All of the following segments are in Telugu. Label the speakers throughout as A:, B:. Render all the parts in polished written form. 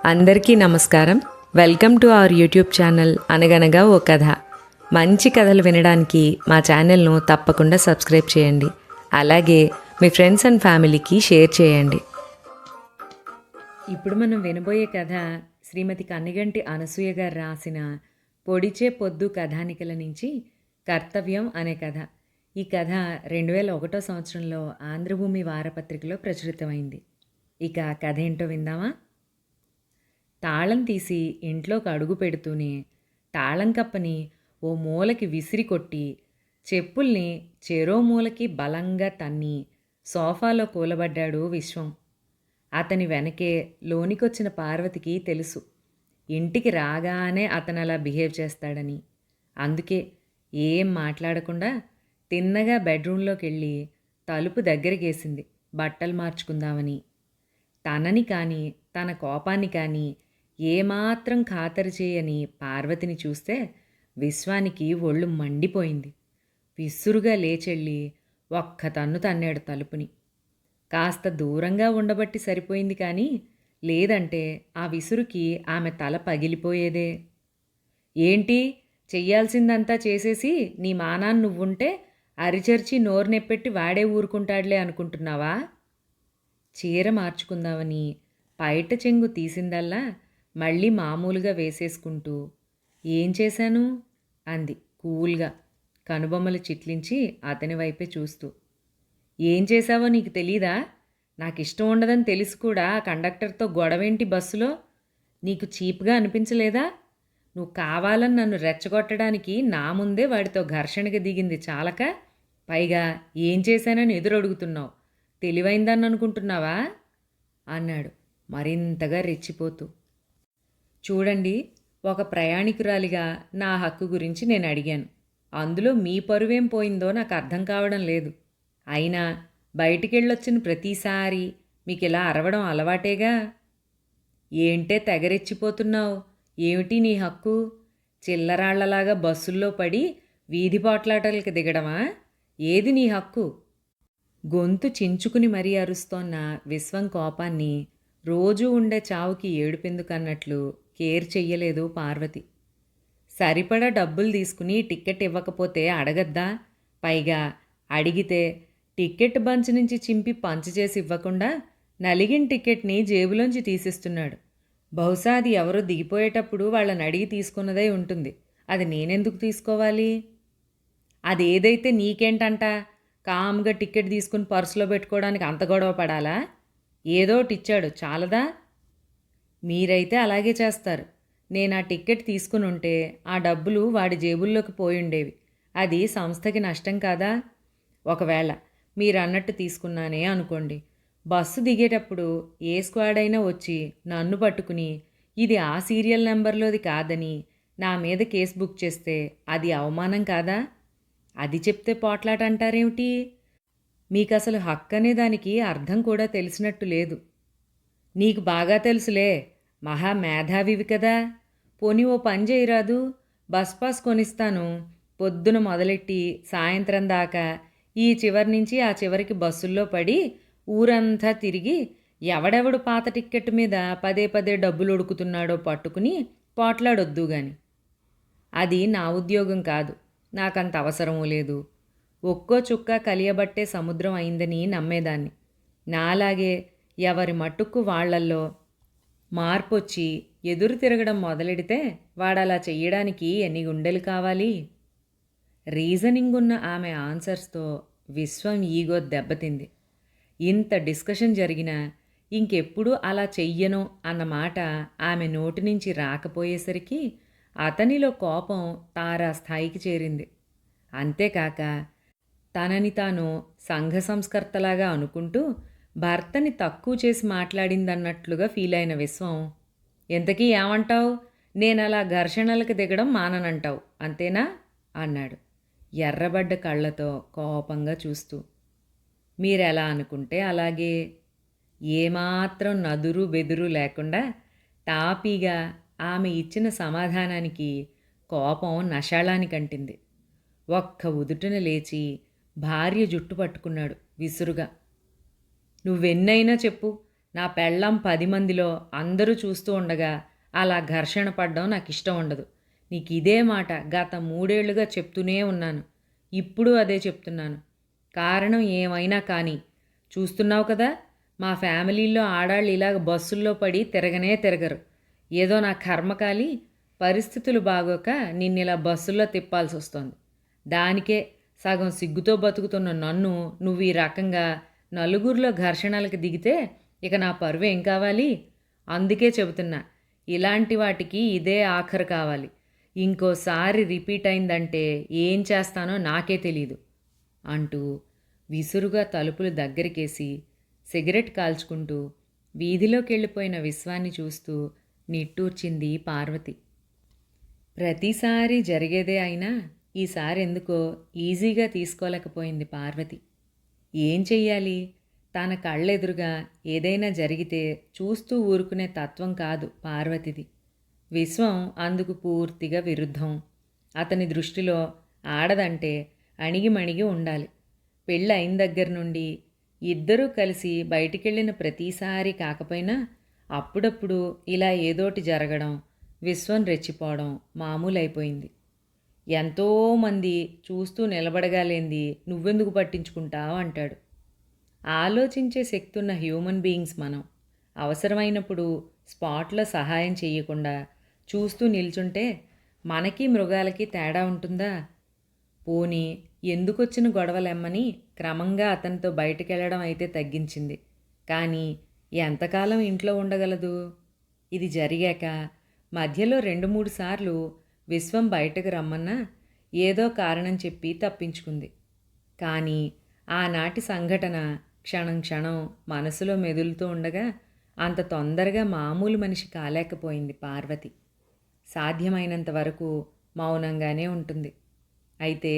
A: అందరికీ నమస్కారం. Welcome to our YouTube channel అనగనగా ఓ కథ. మంచి కథలు వినడానికి మా ఛానల్ను తప్పకుండా సబ్స్క్రైబ్ చేయండి. అలాగే మీ ఫ్రెండ్స్ అండ్ ఫ్యామిలీకి షేర్ చేయండి. ఇప్పుడు మనం వినబోయే కథ శ్రీమతి కన్నిగంటి అనసూయ గారు రాసిన పొడిచే పొద్దు కథానికల నుంచి కర్తవ్యం అనే కథ. ఈ కథ 2001 సంవత్సరంలో ఆంధ్రభూమి వారపత్రికలో ప్రచురితమైంది. ఇక కథ ఏంటో విందామా? తాళం తీసి ఇంట్లోకి అడుగు పెడుతూనే తాళం కప్పని ఓ మూలకి విసిరి కొట్టి చెప్పుల్ని చెరో మూలకి బలంగా తన్ని సోఫాలో కూలబడ్డాడు విశ్వం. అతని వెనకే లోనికొచ్చిన పార్వతికి తెలుసు ఇంటికి రాగానే అతను అలా బిహేవ్ చేస్తాడని. అందుకే ఏం మాట్లాడకుండా తిన్నగా బెడ్రూమ్లోకి వెళ్ళి తలుపు దగ్గరకేసింది బట్టలు మార్చుకుందామని. తనని కానీ తన కోపాన్ని కానీ ఏమాత్రం ఖాతరు చేయని పార్వతిని చూస్తే విశ్వానికి ఒళ్ళు మండిపోయింది. విసురుగా లేచెళ్ళి ఒక్క తన్ను తన్నాడు తలుపుని. కాస్త దూరంగా ఉండబట్టి సరిపోయింది, కానీ లేదంటే ఆ విసురుకి ఆమె తల పగిలిపోయేదే. ఏంటి, చెయ్యాల్సిందంతా చేసేసి నీ మానాన్ని నువ్వుంటే అరిచర్చి నోరు నెప్పెట్టి వాడే ఊరుకుంటాడులే అనుకుంటున్నావా? చీర మార్చుకుందామని పైట చెంగు తీసిందల్లా మళ్ళీ మామూలుగా వేసేసుకుంటూ ఏం చేశాను అంది కూల్గా, కనుబొమ్మలు చిట్లించి అతని వైపే చూస్తూ. ఏం చేశావో నీకు తెలీదా? నాకు ఇష్టం ఉండదని తెలిసి కూడా ఆ కండక్టర్తో గొడవేంటి బస్సులో? నీకు చీప్గా అనిపించలేదా? నువ్వు కావాలని నన్ను రెచ్చగొట్టడానికి నా ముందే వాడితో ఘర్షణకి దిగింది చాలక పైగా ఏం చేశానని ఎదురడుగుతున్నావు. తెలివైందని అనుకుంటున్నావా అన్నాడు మరింతగా రెచ్చిపోతూ. చూడండి, ఒక ప్రయాణికురాలిగా నా హక్కు గురించి నేను అడిగాను. అందులో మీ పరువేం పోయిందో నాకు అర్థం కావడం లేదు. అయినా బయటికెళ్ళొచ్చిన ప్రతిసారి మీకు ఇలా అరవడం అలవాటేగా. ఏంటే తెగరెచ్చిపోతున్నావు? ఏమిటి నీ హక్కు? చిల్లరాళ్లలాగా బస్సుల్లో పడి వీధి పోట్లాటలకి దిగడమా? ఏది నీ హక్కు? గొంతు చించుకుని మరీ అరుస్తోన్న విశ్వం కోపాన్ని రోజూ ఉండే చావుకి ఏడుపెందుకన్నట్లు కేర్ చెయ్యలేదు పార్వతి. సరిపడా డబ్బులు తీసుకుని టిక్కెట్ ఇవ్వకపోతే అడగద్దా? పైగా అడిగితే టిక్కెట్ బంచ్ నుంచి చింపి పంచ్ చేసి ఇవ్వకుండా నలిగిన టిక్కెట్ని జేబులోంచి తీసిస్తున్నాడు. బహుశా అది ఎవరో దిగిపోయేటప్పుడు వాళ్ళని అడిగి తీసుకున్నదై ఉంటుంది. అది నేనెందుకు తీసుకోవాలి? అదేదైతే నీకేంటంట? కామ్గా టిక్కెట్ తీసుకుని పర్సులో పెట్టుకోవడానికి అంత గొడవ పడాలా? ఏదోటి ఇచ్చాడు చాలదా? మీరైతే అలాగే చేస్తారు. నేను ఆ టిక్కెట్ తీసుకుని ఉంటే ఆ డబ్బులు వాడి జేబుల్లోకి పోయుండేవి. అది సంస్థకి నష్టం కాదా? ఒకవేళ మీరన్నట్టు తీసుకున్నానే అనుకోండి, బస్సు దిగేటప్పుడు ఏ స్క్వాడ్ అయినా వచ్చి నన్ను పట్టుకుని ఇది ఆ సీరియల్ నెంబర్లోది కాదని నా మీద కేసు బుక్ చేస్తే అది అవమానం కాదా? అది చెప్తే పోట్లాట అంటారేమిటి? మీకు అసలు హక్కు అనే దానికి అర్థం కూడా తెలిసినట్టు లేదు. నీకు బాగా తెలుసులే, మహా మేధావివి కదా. పోనీ ఓ పని చేయరాదు? బస్ పాస్ కొనిస్తాను. పొద్దున మొదలెట్టి సాయంత్రం దాకా ఈ చివరి నుంచి ఆ చివరికి బస్సుల్లో పడి ఊరంతా తిరిగి ఎవడెవడు పాత టిక్కెట్ మీద పదే పదే డబ్బులు ఉడుకుతున్నాడో పట్టుకుని పోట్లాడొద్దు గాని. అది నా ఉద్యోగం కాదు, నాకంత అవసరమూ లేదు. ఒక్కో చుక్క కలియబట్టే సముద్రం అయిందని నమ్మేదాన్ని. నాలాగే ఎవరి మట్టుకు వాళ్లల్లో మార్పొచ్చి ఎదురు తిరగడం మొదలెడితే వాడలా చెయ్యడానికి ఎన్ని గుండెలు కావాలి? రీజనింగ్ ఉన్న ఆమె ఆన్సర్స్తో విశ్వం ఈగో దెబ్బతింది. ఇంత డిస్కషన్ జరిగినా ఇంకెప్పుడు అలా చెయ్యను అన్న మాట ఆమె నోటి నుంచి రాకపోయేసరికి అతనిలో కోపం తారా స్థాయికి చేరింది. అంతేకాక తనని తాను సంఘ సంస్కర్తలాగా అనుకుంటూ భర్తని తక్కువ చేసి మాట్లాడిందన్నట్లుగా ఫీల్ అయిన విశ్వం, ఎంతకీ ఏమంటావు? నేనలా ఘర్షణలకు దిగడం మాననంటావు అంతేనా అన్నాడు ఎర్రబడ్డ కళ్ళతో కోపంగా చూస్తూ. మీరెలా అనుకుంటే అలాగే. ఏమాత్రం నదురు బెదురు లేకుండా తాపీగా ఆమె ఇచ్చిన సమాధానానికి కోపం నషాళానికంటింది. ఒక్క ఉదుటున లేచి భార్య జుట్టు పట్టుకున్నాడు విసురుగా. నువ్వెన్నైనా చెప్పు, నా పెళ్ళాం 10 మందిలో అందరూ చూస్తూ ఉండగా అలా ఘర్షణ పడడం నాకిష్టం ఉండదు. నీకిదే మాట గత 3 ఏళ్లుగా చెప్తూనే ఉన్నాను. ఇప్పుడు అదే చెప్తున్నాను. కారణం ఏమైనా కానీ, చూస్తున్నావు కదా! మా ఫ్యామిలీలో ఆడాళ్ళు ఇలాగ బస్సుల్లో పడి తిరగనే తిరగరు. ఏదో నా కర్మకాలి పరిస్థితులు బాగోక నిన్నిలా బస్సుల్లో తిప్పాల్సొస్తోంది. దానికే సగం సిగ్గుతో బతుకుతున్న నన్ను నువ్వు ఈ రకంగా నలుగురిలో ఘర్షణలకి దిగితే ఇక నా పరువేం కావాలి? అందుకే చెబుతున్నా. ఇలాంటి వాటికి ఇదే ఆఖరు కావాలి. ఇంకోసారి రిపీట్ అయిందంటే ఏం చేస్తానో నాకే తెలీదు అంటూ విసురుగా తలుపులు దగ్గరికేసి సిగరెట్ కాల్చుకుంటూ వీధిలోకెళ్ళిపోయిన విశ్వాన్ని చూస్తూ నిట్టూర్చింది పార్వతి. ప్రతిసారి జరిగేదే అయినా ఈసారి ఎందుకో ఈజీగా తీసుకోలేకపోయింది పార్వతి. ఏం చెయ్యాలి? తన కళ్ళెదురుగా ఏదైనా జరిగితే చూస్తూ ఊరుకునే తత్వం కాదు పార్వతిది. విశ్వం అందుకు పూర్తిగా విరుద్ధం. అతని దృష్టిలో ఆడదంటే అణిగిమణిగి ఉండాలి. పెళ్ళయిన దగ్గర నుండి ఇద్దరూ కలిసి బయటికెళ్ళిన ప్రతిసారి కాకపోయినా అప్పుడప్పుడు ఇలా ఏదోటి జరగడం, విశ్వం రెచ్చిపోవడం మామూలైపోయింది. ఎంతోమంది చూస్తూ నిలబడగాలేంది నువ్వెందుకు పట్టించుకుంటావు అంటాడు. ఆలోచించే శక్తున్న హ్యూమన్ బీయింగ్స్ మనం. అవసరమైనప్పుడు స్పాట్లో సహాయం చెయ్యకుండా చూస్తూ నిల్చుంటే మనకి మృగాలకి తేడా ఉంటుందా? పోనీ ఎందుకొచ్చిన గొడవలెమ్మని క్రమంగా అతనితో బయటకెళ్ళడం అయితే తగ్గించింది. కానీ ఎంతకాలం ఇంట్లో ఉండగలదు? ఇది జరిగాక మధ్యలో 2-3 సార్లు విశ్వం బయటకు రమ్మన్నా ఏదో కారణం చెప్పి తప్పించుకుంది. కానీ ఆనాటి సంఘటన క్షణం క్షణం మనసులో మెదులుతూ ఉండగా అంత తొందరగా మామూలు మనిషి కాలేకపోయింది పార్వతి. సాధ్యమైనంత వరకు మౌనంగానే ఉంటుంది. అయితే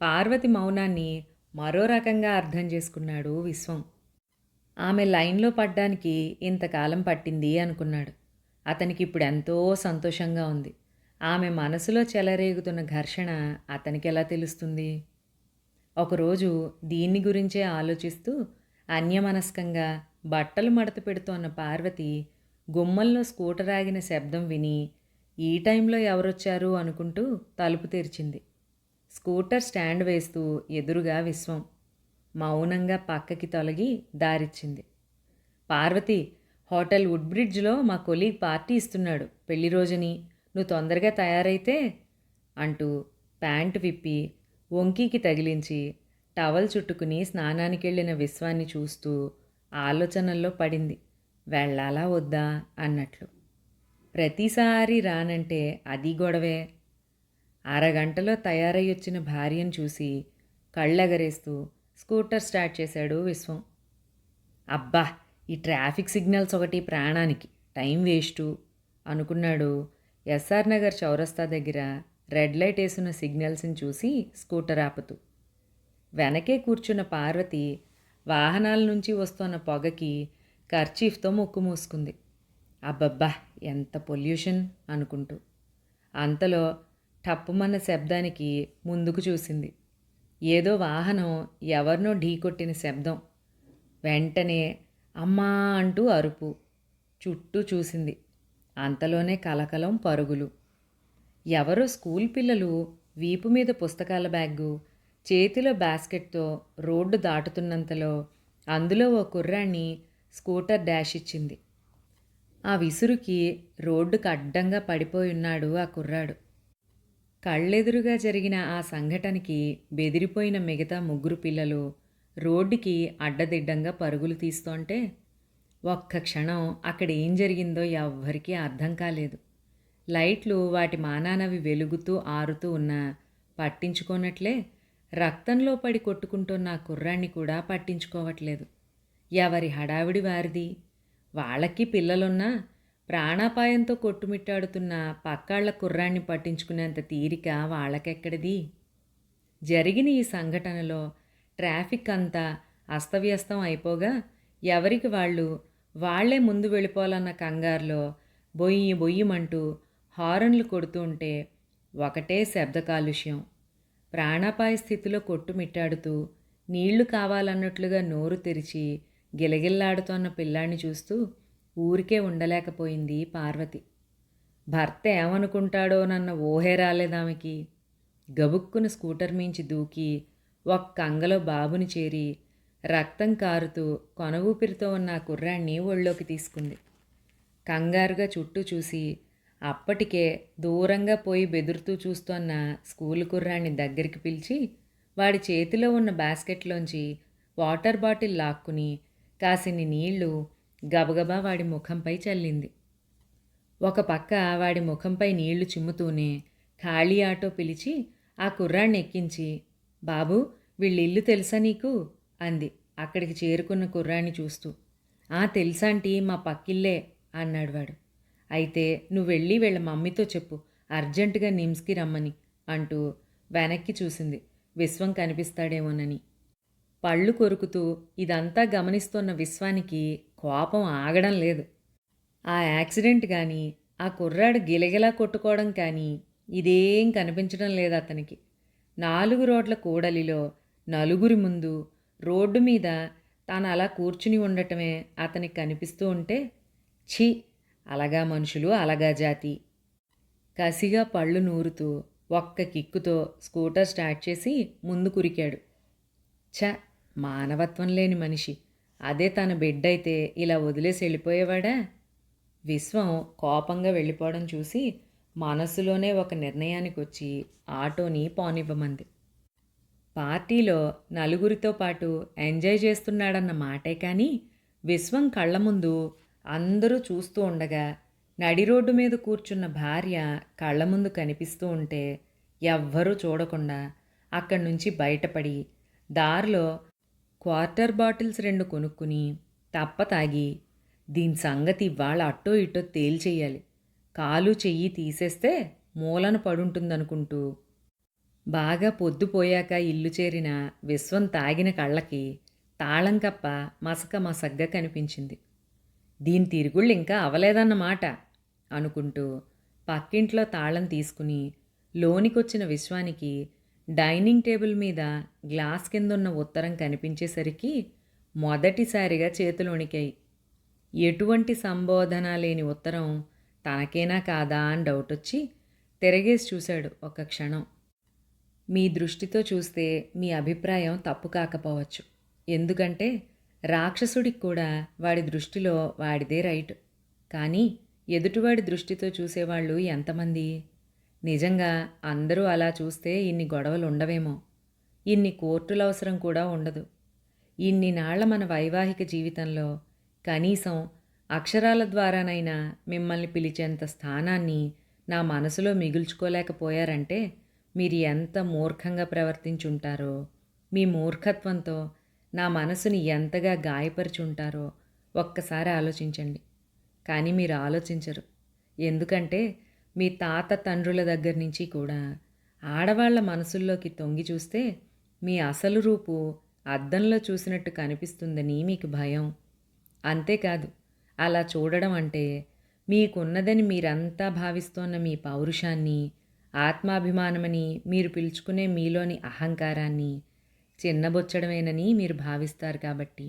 A: పార్వతి మౌనాన్ని మరో రకంగా అర్థం చేసుకున్నాడు విశ్వం. ఆమె లైన్లో పడ్డానికి ఇంతకాలం పట్టింది అనుకున్నాడు. అతనికి ఇప్పుడు ఎంతో సంతోషంగా ఉంది. ఆమె మనసులో చెలరేగుతున్న ఘర్షణ అతనికి ఎలా తెలుస్తుంది? ఒకరోజు దీన్ని గురించే ఆలోచిస్తూ అన్యమనస్కంగా బట్టలు మడత పెడుతోన్న పార్వతి గుమ్మంలో స్కూటర్ ఆగిన శబ్దం విని ఈ టైంలో ఎవరొచ్చారు అనుకుంటూ తలుపు తెరిచింది. స్కూటర్ స్టాండ్ వేస్తూ ఎదురుగా విశ్వం. మౌనంగా పక్కకి తొలగి దారిచ్చింది. పార్వతి, హోటల్ వుడ్ బ్రిడ్జ్లో మా కొలీగ్ పార్టీ ఇస్తున్నాడు పెళ్లి రోజుని, నువ్వు తొందరగా తయారైతే అంటూ ప్యాంటు విప్పి వంకీకి తగిలించి టవల్ చుట్టుకుని స్నానానికెళ్ళిన విశ్వాన్ని చూస్తూ ఆలోచనల్లో పడింది. వెళ్ళాలా వద్దా అన్నట్లు. ప్రతిసారి రానంటే అది గొడవే. అరగంటలో తయారై వచ్చిన భార్యను చూసి కళ్ళెగరేస్తూ స్కూటర్ స్టార్ట్ చేశాడు విశ్వం. అబ్బా, ఈ ట్రాఫిక్ సిగ్నల్స్ ఒకటి ప్రాణానికి, టైం వేస్టు అనుకున్నాడు. ఎస్ఆర్ నగర్ చౌరస్తా దగ్గర రెడ్ లైట్ వేసున్న సిగ్నల్స్ని చూసి స్కూటర్ ఆపుతూ. వెనకే కూర్చున్న పార్వతి వాహనాల నుంచి వస్తున్న పొగకి కర్చీఫ్తో ముక్కు మూసుకుంది. అబ్బబ్బా, ఎంత పొల్యూషన్ అనుకుంటూ. అంతలో టప్పుమన్న శబ్దానికి ముందుకు చూసింది. ఏదో వాహనం ఎవరినో ఢీకొట్టిన శబ్దం. వెంటనే అమ్మా అంటూ అరుపు. చుట్టూ చూసింది. అంతలోనే కలకలం, పరుగులు. ఎవరో స్కూల్ పిల్లలు వీపు మీద పుస్తకాల బ్యాగు, చేతిలో బాస్కెట్తో రోడ్డు దాటుతున్నంతలో అందులో ఓ కుర్రాన్ని స్కూటర్ డాష్ ఇచ్చింది. ఆ విసురుకి రోడ్డుకు అడ్డంగా పడిపోయున్నాడు ఆ కుర్రాడు. కళ్ళెదురుగా జరిగిన ఆ సంఘటనకి బెదిరిపోయిన మిగతా 3 పిల్లలు రోడ్డుకి అడ్డదిడ్డంగా పరుగులు తీస్తోంటే ఒక్క క్షణం అక్కడ ఏం జరిగిందో ఎవ్వరికీ అర్థం కాలేదు. లైట్లు వాటి మానానవి వెలుగుతూ ఆరుతూ ఉన్నా పట్టించుకోనట్లే రక్తంలో పడి కొట్టుకుంటున్న ఆ కుర్రాన్ని కూడా పట్టించుకోవట్లేదు. ఎవరి హడావిడి వారిది. వాళ్ళకి పిల్లలున్నా ప్రాణాపాయంతో కొట్టుమిట్టాడుతున్న పక్కాళ్ల కుర్రాన్ని పట్టించుకునేంత తీరిక వాళ్ళకెక్కడిది? జరిగిన ఈ సంఘటనలో ట్రాఫిక్ అంతా అస్తవ్యస్తం అయిపోగా ఎవరికి వాళ్లే ముందు వెళ్ళిపోవాలన్న కంగారులో బొయ్యి బొయ్యమంటూ హారన్లు కొడుతూ ఉంటే ఒకటే శబ్ద కాలుష్యం. ప్రాణాపాయ స్థితిలో కొట్టుమిట్టాడుతూ నీళ్లు కావాలన్నట్లుగా నోరు తెరిచి గిలగిల్లాడుతోన్న పిల్లాడిని చూస్తూ ఊరికే ఉండలేకపోయింది పార్వతి. భర్త ఏమనుకుంటాడోనన్న ఊహే రాలేదామెకి. గబుక్కున స్కూటర్ మీంచి దూకి ఒక్క అంగలో బాబుని చేరి రక్తం కారుతూ కొన ఊపిరితో ఉన్న ఆ కుర్రాణ్ణి ఒళ్ళోకి తీసుకుంది. కంగారుగా చుట్టూ చూసి అప్పటికే దూరంగా పోయి బెదురుతూ చూస్తోన్న స్కూలు కుర్రాణ్ణి దగ్గరికి పిలిచి వాడి చేతిలో ఉన్న బాస్కెట్లోంచి వాటర్ బాటిల్ లాక్కుని కాసిన్ని నీళ్లు గబగబా వాడి ముఖంపై చల్లింది. ఒక పక్క వాడి ముఖంపై నీళ్లు చిమ్ముతూనే ఖాళీ ఆటో పిలిచి ఆ కుర్రాన్ని ఎక్కించి, బాబూ, వీళ్ళిల్లు తెలుసా నీకు అంది అక్కడికి చేరుకున్న కుర్రాన్ని చూస్తూ. ఆ తెలుసాంటీ, మా పక్కిల్లే అన్నాడు వాడు. అయితే నువ్వు వెళ్ళి వీళ్ళ మమ్మీతో చెప్పు అర్జెంటుగా నిమ్స్కి రమ్మని అంటూ వెనక్కి చూసింది, విశ్వం కనిపిస్తాడేమోనని. పళ్ళు కొరుకుతూ ఇదంతా గమనిస్తున్న విశ్వానికి కోపం ఆగడం లేదు. ఆ యాక్సిడెంట్ కానీ, ఆ కుర్రాడు గిలగిలా కొట్టుకోవడం కానీ ఇదేం కనిపించడం లేదు అతనికి. 4 రోడ్ల కూడలిలో నలుగురి ముందు రోడ్డు మీద తాను అలా కూర్చుని ఉండటమే అతనికి కనిపిస్తూ ఉంటే, ఛీ, అలగా మనుషులు, అలగా జాతి. కసిగా పళ్ళు నూరుతూ ఒక్క కిక్కుతో స్కూటర్ స్టార్ట్ చేసి ముందు కురికాడు. ఛ, మానవత్వం లేని మనిషి. అదే తన బిడ్డైతే ఇలా వదిలేసి వెళ్ళిపోయేవాడా? విశ్వం కోపంగా వెళ్ళిపోవడం చూసి మనస్సులోనే ఒక నిర్ణయానికి వచ్చి ఆటోని పోనివ్వమంది. పార్టీలో నలుగురితో పాటు ఎంజాయ్ చేస్తున్నాడన్న మాటే కానీ విశ్వం కళ్ళ ముందు అందరూ చూస్తూ ఉండగా నడి రోడ్డు మీద కూర్చున్న భార్య కళ్ళ ముందు కనిపిస్తూ ఉంటే ఎవ్వరూ చూడకుండా అక్కడి నుంచి బయటపడి దారిలో క్వార్టర్ బాటిల్స్ 2 కొనుక్కుని తప్ప తాగి, దీని సంగతి ఇవాళ అట్టో ఇటో తేల్చేయాలి, కాలు చెయ్యి తీసేస్తే మూలన పడుంటుందనుకుంటూ బాగా పొద్దుపోయాక ఇల్లు చేరిన విశ్వం తాగిన కళ్ళకి తాళం కప్ప మసక మసగ్గా కనిపించింది. దీని తిరుగుళ్ళు ఇంకా అవలేదన్నమాట అనుకుంటూ పక్కింట్లో తాళం తీసుకుని లోనికొచ్చిన విశ్వానికి డైనింగ్ టేబుల్ మీద గ్లాస్ కిందున్న ఉత్తరం కనిపించేసరికి మొదటిసారిగా చేతులు వణికాయి. ఎటువంటి సంబోధన లేని ఉత్తరం తనకేనా కాదా అని డౌట్ వచ్చి తిరగేసి చూశాడు ఒక్క క్షణం. మీ దృష్టితో చూస్తే మీ అభిప్రాయం తప్పు కాకపోవచ్చు. ఎందుకంటే రాక్షసుడికి కూడా వాడి దృష్టిలో వాడిదే రైట్. కానీ ఎదుటివాడి దృష్టితో చూసేవాళ్ళు ఎంతమంది? నిజంగా అందరూ అలా చూస్తే ఇన్ని గొడవలు ఉండవేమో, ఇన్ని కోర్టుల అవసరం కూడా ఉండదు. ఇన్ని నాళ్ల మన వైవాహిక జీవితంలో కనీసం అక్షరాల ద్వారానైనా మిమ్మల్ని పిలిచేంత స్థానాన్ని నా మనసులో మిగుల్చుకోలేకపోయారంటే మీరు ఎంత మూర్ఖంగా ప్రవర్తించుంటారో, మీ మూర్ఖత్వంతో నా మనసుని ఎంతగా గాయపరుచుంటారో ఒక్కసారి ఆలోచించండి. కానీ మీరు ఆలోచించరు. ఎందుకంటే మీ తాత తండ్రుల దగ్గర నుంచి కూడా ఆడవాళ్ల మనసుల్లోకి తొంగి చూస్తే మీ అసలు రూపు అద్దంలో చూసినట్టు కనిపిస్తుందని మీకు భయం. అంతేకాదు, అలా చూడడం అంటే మీకున్నదని మీరంతా భావిస్తోన్న మీ పౌరుషాన్ని, ఆత్మాభిమానమని మీరు పిలుచుకునే మీలోని అహంకారాన్ని చిన్నబొచ్చడమేనని మీరు భావిస్తారు. కాబట్టి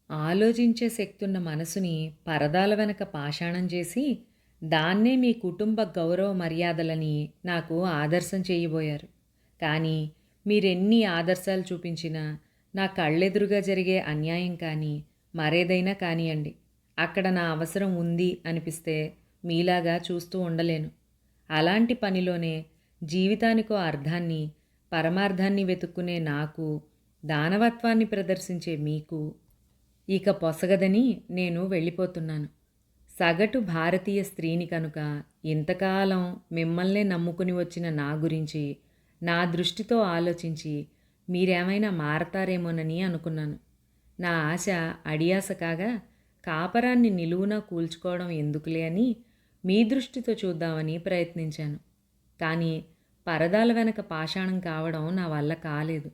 A: ఆలోచించే శక్తున్న మనసుని పరదాల వెనక పాషాణం చేసి దాన్నే మీ కుటుంబ గౌరవ మర్యాదలని నాకు ఆదర్శం చేయబోయారు. కానీ మీరెన్ని ఆదర్శాలు చూపించినా నా కళ్ళెదురుగా జరిగే అన్యాయం కానీ మరేదైనా కానియండి, అక్కడ నా అవసరం ఉంది అనిపిస్తే మీలాగా చూస్తూ ఉండలేను. అలాంటి పనిలోనే జీవితానికో అర్థాన్ని, పరమార్థాన్ని వెతుక్కునే నాకు, దానవత్వాన్ని ప్రదర్శించే మీకు ఇక పొసగదని నేను వెళ్ళిపోతున్నాను. సగటు భారతీయ స్త్రీని కనుక ఇంతకాలం మిమ్మల్నే నమ్ముకుని వచ్చిన నా గురించి నా దృష్టితో ఆలోచించి మీరేమైనా మారతారేమోనని అనుకున్నాను. నా ఆశ అడియాస కాగా కాపరాన్ని నిలువునా కూల్చుకోవడం ఎందుకులే అని మీ దృష్టితో చూద్దామని ప్రయత్నించాను. కానీ పరదాల వెనక పాషాణం కావడం నా వల్ల కాలేదు.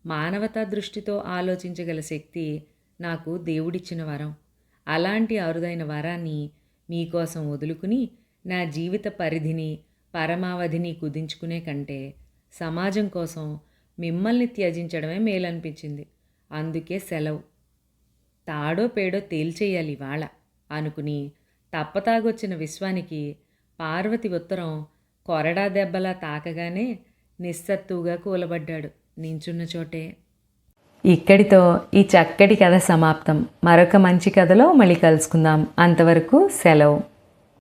A: మానవతా దృష్టితో ఆలోచించగల శక్తి నాకు దేవుడిచ్చిన వరం. అలాంటి అరుదైన వరాన్ని మీకోసం వదులుకుని నా జీవిత పరిధిని, పరమావధిని కుదించుకునే కంటే సమాజం కోసం మిమ్మల్ని త్యజించడమే మేలనిపించింది. అందుకే సెలవు. తాడో పేడో తేల్చేయాలి ఇవాళ అనుకుని తప్పతాగొచ్చిన విశ్వానికి పార్వతి ఉత్తరం కొరడా దెబ్బలా తాకగానే నిస్సత్తువుగా కూలబడ్డాడు నించున్న చోటే. ఇక్కడితో ఈ చక్కటి కథ సమాప్తం. మరొక మంచి కథలో మళ్ళీ కలుసుకుందాం. అంతవరకు సెలవు.